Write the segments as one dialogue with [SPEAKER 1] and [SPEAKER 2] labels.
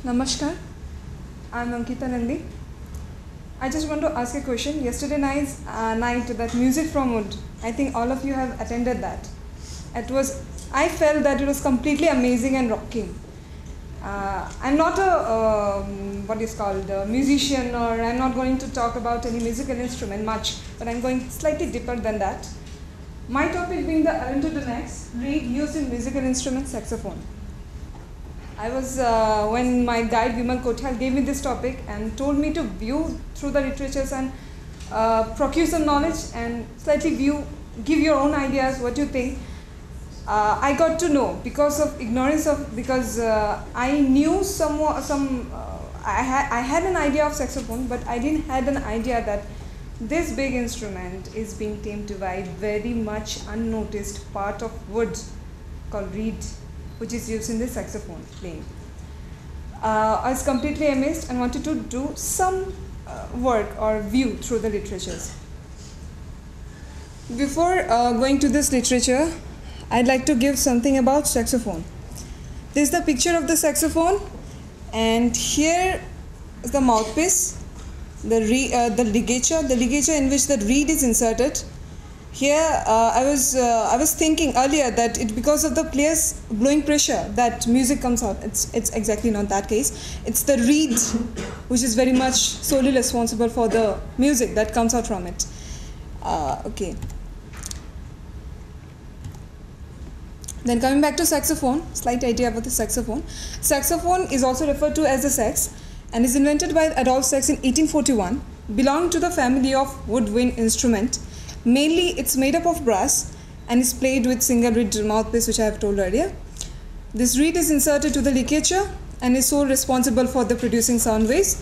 [SPEAKER 1] Namaskar, I'm Ankita Nandi. I just want to ask a question. Yesterday night, that music from wood, I think all of you have attended that. I felt that it was completely amazing and rocking. I'm not what is called a musician, or I'm not going to talk about any musical instrument much, but I'm going slightly deeper than that. My topic being the Arundo donax, reed used in musical instrument saxophone. I was, when my guide Vimal Kothal gave me this topic and told me to view through the literatures and procure some knowledge and slightly give your own ideas, what you think. I got to know because of ignorance because I knew I had an idea of saxophone, but I didn't had an idea that this big instrument is being tamed by very much unnoticed part of wood called reed, which is used in the saxophone playing. I was completely amazed and wanted to do some work or view through the literatures. Before going to this literature, I'd like to give something about saxophone. This is the picture of the saxophone, and here is the mouthpiece, the ligature in which the reed is inserted. Here, I was thinking earlier that because of the player's blowing pressure that music comes out. It's exactly not that case. It's the reed which is very much solely responsible for the music that comes out from it. Okay. Then coming back to saxophone, slight idea about the saxophone. Saxophone is also referred to as the sax and is invented by Adolphe Sax in 1841. Belonging to the family of woodwind instrument. Mainly, it's made up of brass and is played with single reed mouthpiece, which I have told earlier. This reed is inserted to the ligature and is so responsible for the producing sound waves.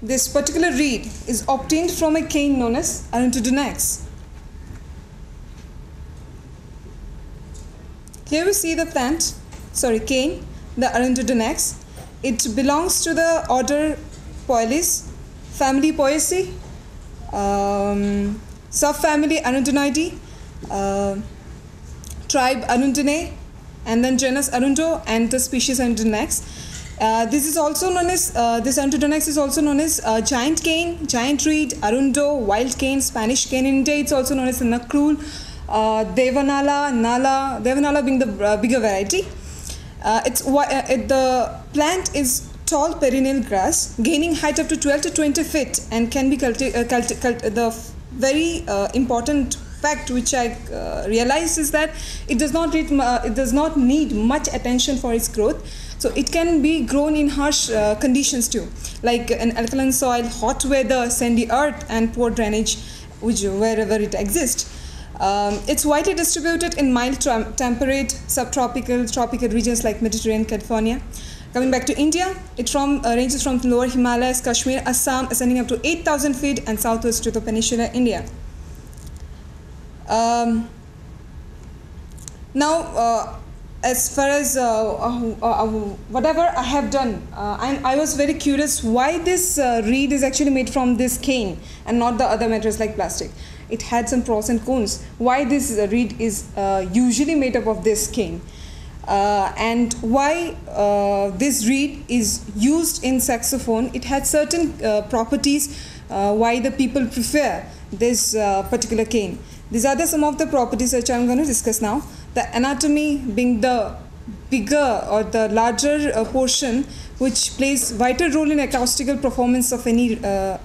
[SPEAKER 1] This particular reed is obtained from a cane known as Arundo donax. Here we see the cane, the Arundo donax. It belongs to the order Poelis, family Poaceae, subfamily Arundonidae, tribe Arundinae, and then genus Arundo and the species Arundo donax. This is also known as this Arundo donax is also known as giant cane, giant reed, Arundo, wild cane, Spanish cane. In India, it's also known as the Nakrul, Devanala being the bigger variety. The plant is tall perennial grass, gaining height up to 12 to 20 feet, and can be the very important fact which I realized is that it does not need much attention for its growth. So it can be grown in harsh conditions too, like an alkaline soil, hot weather, sandy earth, and poor drainage, wherever it exists. It's widely distributed in mild, temperate, subtropical, tropical regions like Mediterranean, California. Coming back to India, it ranges from lower Himalayas, Kashmir, Assam, ascending up to 8,000 feet and southwest to the peninsula India. Now, as far as whatever I have done, I was very curious why this reed is actually made from this cane and not the other materials like plastic. It had some pros and cons. Why this reed is usually made up of this cane, and why this reed is used in saxophone. It had certain properties why the people prefer this particular cane. These are some of the properties which I am going to discuss now. The anatomy being the bigger or the larger portion, which plays vital role in acoustical performance of any the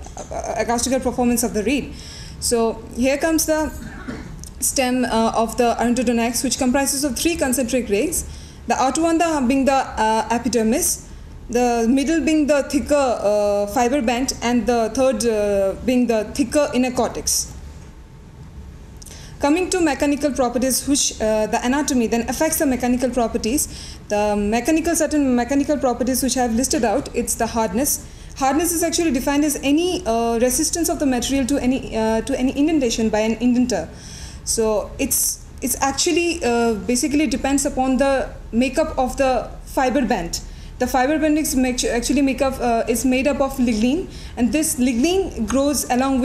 [SPEAKER 1] reed. So here comes the stem of the Arundo donax, which comprises of 3 concentric rings. The outer one being the epidermis, the middle being the thicker fiber band, and the third being the thicker inner cortex. Coming to mechanical properties, which the anatomy then affects the mechanical properties. Certain mechanical properties which I have listed out, it's the hardness. Hardness is actually defined as any resistance of the material to any indentation by an indenter. So it's actually basically depends upon the makeup of the fiber band. The fiber band is made up of lignin, and this lignin develops along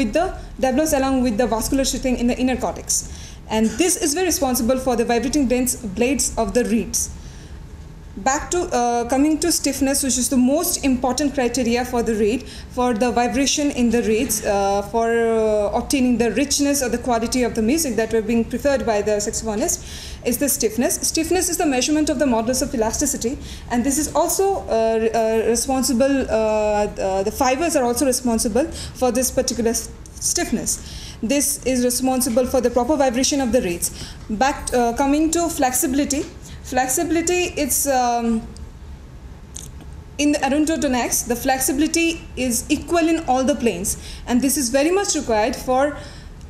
[SPEAKER 1] with the vascular sheathing in the inner cortex, and this is very responsible for the vibrating dense blades of the reeds. Back to coming to stiffness, which is the most important criteria for the reed, for the vibration in the reeds, for obtaining the richness or the quality of the music that were being preferred by the saxophonist, is the stiffness. Stiffness is the measurement of the modulus of elasticity, and this is also responsible, the fibers are also responsible for this particular stiffness. This is responsible for the proper vibration of the reeds. Coming to flexibility. Flexibility, it's in the Arundo donax, the flexibility is equal in all the planes, and this is very much required for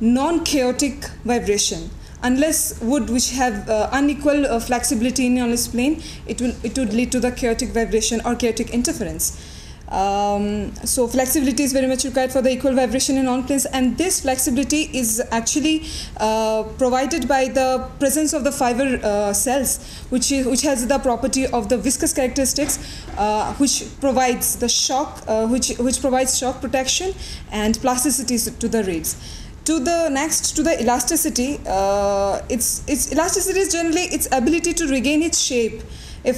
[SPEAKER 1] non-chaotic vibration. Unless wood which have unequal flexibility in on its plane, it would lead to the chaotic vibration or chaotic interference. So flexibility is very much required for the equal vibration in all planes, and this flexibility is actually provided by the presence of the fiber cells, which has the property of the viscous characteristics, which provides the shock, which provides shock protection and plasticity to the reeds. To the elasticity, its elasticity is generally its ability to regain its shape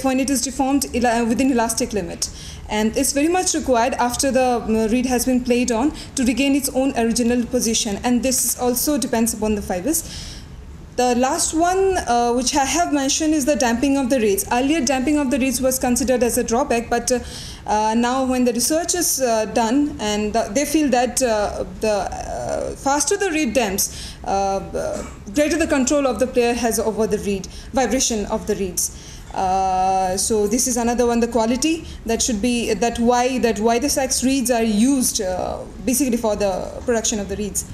[SPEAKER 1] when it is deformed within elastic limit, and it's very much required after the reed has been played on to regain its own original position, and this also depends upon the fibers. The last one which I have mentioned is the damping of the reeds. Earlier, damping of the reeds was considered as a drawback, but now when the research is done, and they feel that the faster the reed damps, greater the control of the player has over the reed, vibration of the reeds. So this is another one, the quality that should be, why the sax reeds are used basically for the production of the reeds.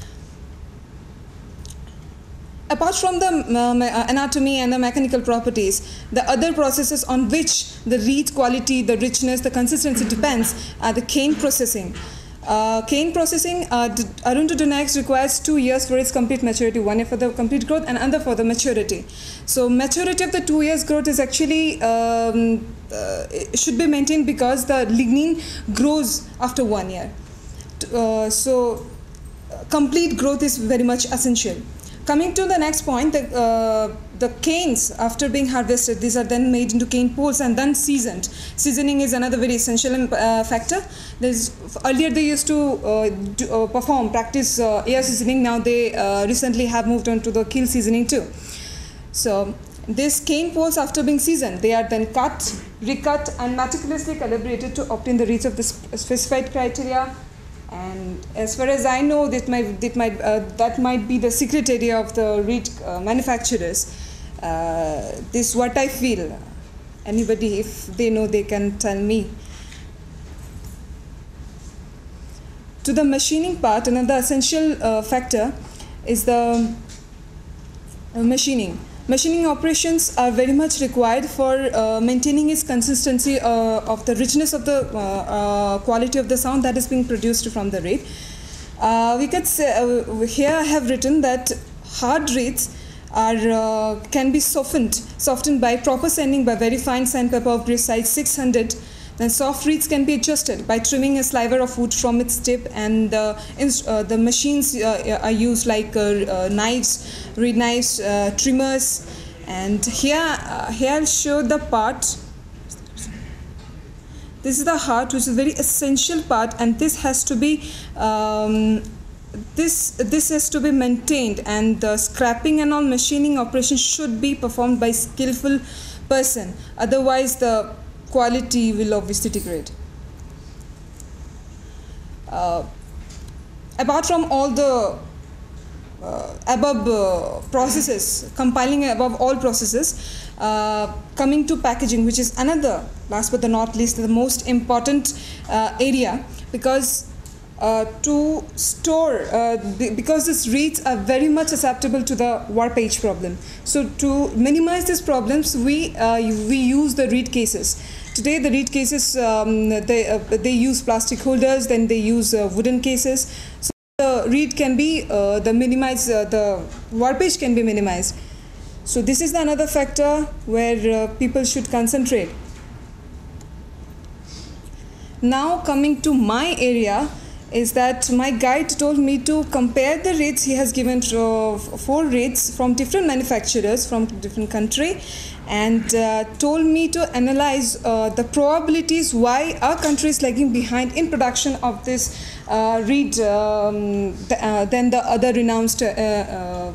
[SPEAKER 1] Apart from the anatomy and the mechanical properties, the other processes on which the reed quality, the richness, the consistency depends are the cane processing. Arundo donax requires 2 years for its complete maturity, 1 year for the complete growth and another for the maturity. So maturity of the 2 years growth is actually should be maintained because the lignin grows after 1 year. So complete growth is very much essential. Coming to the next point, the canes, after being harvested, these are then made into cane poles and then seasoned. Seasoning is another very essential factor. Earlier they used to practice air seasoning. Now they recently have moved on to the kiln seasoning too. So these cane poles, after being seasoned, they are then cut, recut, and meticulously calibrated to obtain the reeds of the specified criteria. And as far as I know, that might be the secret area of the reed manufacturers. This is what I feel. Anybody, if they know, they can tell me. To the machining part, another essential factor is the machining. Machining operations are very much required for maintaining its consistency of the richness of the quality of the sound that is being produced from the reed. We could say, here I have written that hard reeds can be softened by proper sanding by very fine sandpaper of grade size 600. Then soft reeds can be adjusted by trimming a sliver of wood from its tip, and the machines are used like knives, reed knives, trimmers. And here I'll show the part. This is the heart, which is a very essential part, and this has to be this has to be maintained, and the scraping and all machining operations should be performed by skillful person. Otherwise, the quality will obviously degrade. Apart from all the above processes, compiling above all processes, coming to packaging, which is another, last but not least, the most important area, because to store, because these reeds are very much susceptible to the warpage problem. So to minimize these problems, we use the reed cases. Today the reed cases, they use plastic holders, then they use wooden cases. So the reed can be the warpage can be minimized. So this is another factor where people should concentrate. Now coming to my area, is that my guide told me to compare the reeds. He has given 4 reeds from different manufacturers from different country, and told me to analyze the probabilities why our country is lagging behind in production of this reed than the other renowned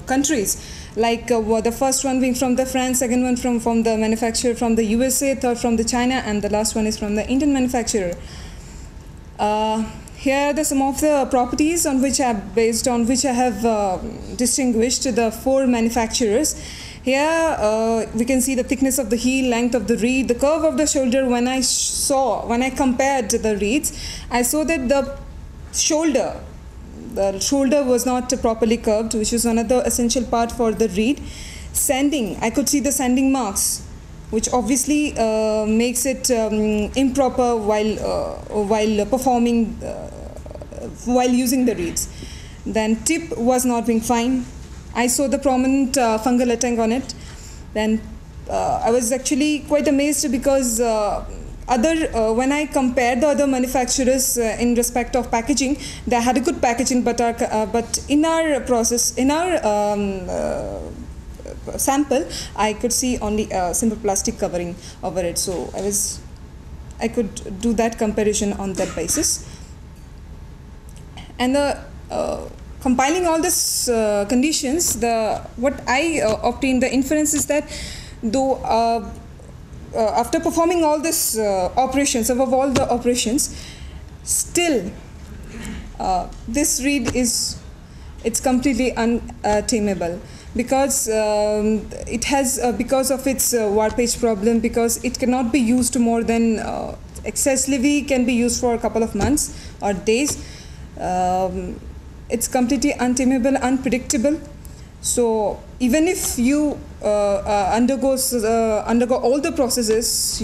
[SPEAKER 1] countries. Like the first one being from the France, second one from the manufacturer from the USA, third from the China, and the last one is from the Indian manufacturer. Here are some of the properties on which I have distinguished the 4 manufacturers. Here we can see the thickness of the heel, length of the reed, the curve of the shoulder. When I compared the reeds, I saw that the shoulder was not properly curved, which is another essential part for the reed. Sanding, I could see the sanding marks, which obviously makes it improper while performing, while using the reeds. Then tip was not being fine. I saw the prominent fungal attack on it. Then I was actually quite amazed because when I compared the other manufacturers in respect of packaging, they had a good packaging, but in our process, in our sample, I could see only a simple plastic covering over it. So I could do that comparison on that basis. And compiling all these conditions, what I obtained the inference is that though after performing all these operations, above all the operations, still this reed it's completely untamable, because it has because of its warpage problem, because it cannot be used more than excessively can be used for a couple of months or days. It's completely untamable, unpredictable. So even if you undergo all the processes,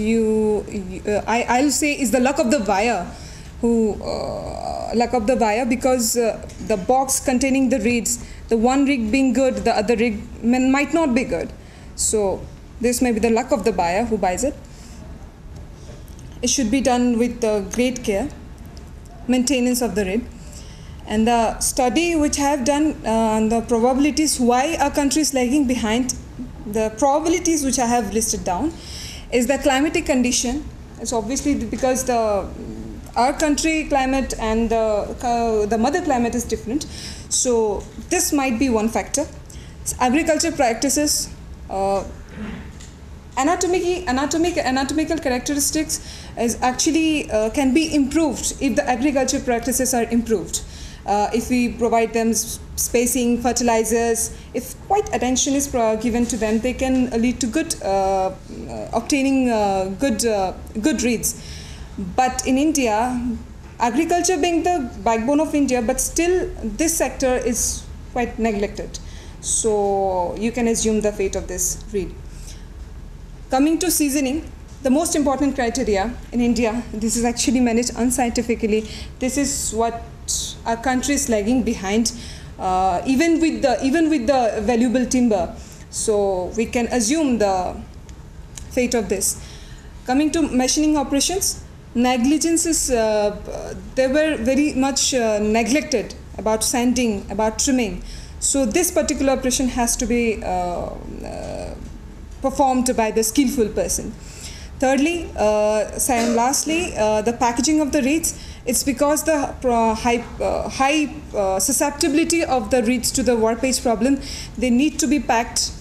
[SPEAKER 1] I'll say is the luck of the buyer, because the box containing the reeds, the one rig being good, the other rig might not be good. So this may be the luck of the buyer who buys it. It should be done with great care, maintenance of the reed. And the study which I have done on the probabilities why our country is lagging behind, the probabilities which I have listed down is the climatic condition. It's obviously because our country climate and the mother climate is different. So this might be one factor. It's agriculture practices, anatomical characteristics is actually can be improved if the agriculture practices are improved. If we provide them spacing, fertilizers, if quite attention is given to them, they can lead to good obtaining good reeds. But in India, agriculture being the backbone of India, but still this sector is quite neglected. So you can assume the fate of this reed. Coming to seasoning, the most important criteria in India, this is actually managed unscientifically. This is what our country is lagging behind, even with the valuable timber. So we can assume the fate of this. Coming to machining operations, negligence is they were very much neglected about sanding, about trimming. So this particular operation has to be performed by the skillful person. Thirdly, and lastly, the packaging of the reeds. It's because the high susceptibility of the reeds to the warpage problem. They need to be packed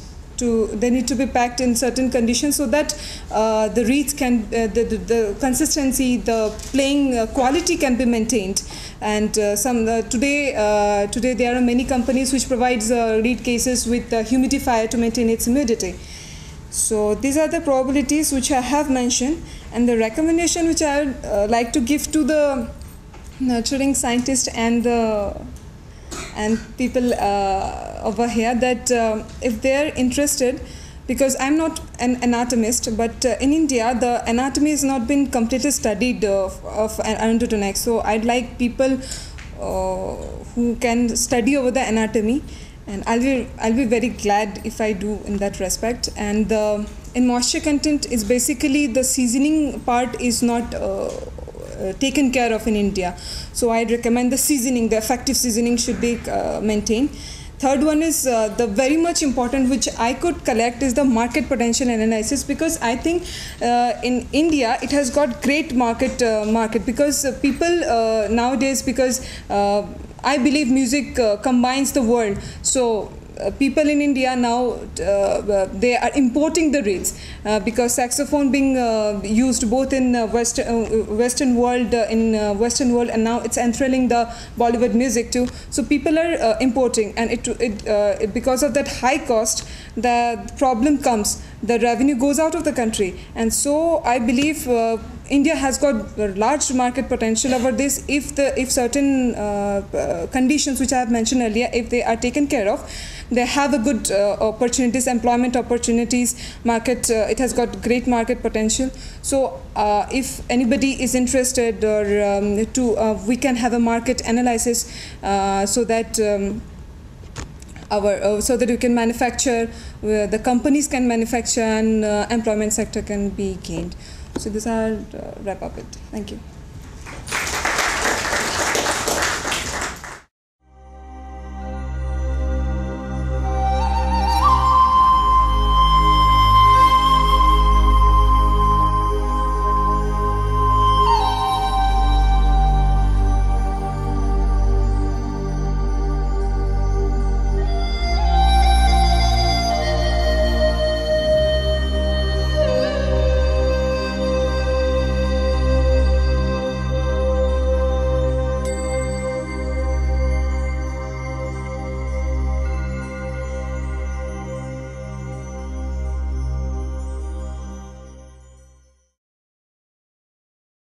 [SPEAKER 1] in certain conditions so that the reeds can the consistency, the playing quality can be maintained. And today there are many companies which provides reed cases with humidifier to maintain its humidity. So these are the probabilities which I have mentioned, and the recommendation which I would like to give to the nurturing scientists and people over here, that if they are interested, because I'm not an anatomist, but in India the anatomy has not been completely studied of Arundo donax. So I'd like people who can study over the anatomy. And I'll be very glad if I do in that respect. And in moisture content is basically the seasoning part is not taken care of in India. So I'd recommend the seasoning, the effective seasoning should be maintained. third one is the very much important, which I could collect, is the market potential analysis, because I think in India it has got great market because people nowadays, because I believe music combines the world. So people in India now, they are importing the reeds because saxophone being used both in Western world, and now it's enthralling the Bollywood music too. So people are importing, and it because of that high cost, the problem comes, the revenue goes out of the country. And so I believe India has got large market potential over this if certain conditions which I have mentioned earlier, if they are taken care of. They have a good opportunities, employment opportunities, market. It has got great market potential. So if anybody is interested, or we can have a market analysis so that so that you can manufacture, the companies can manufacture, and employment sector can be gained. So this I'll wrap up it. Thank you.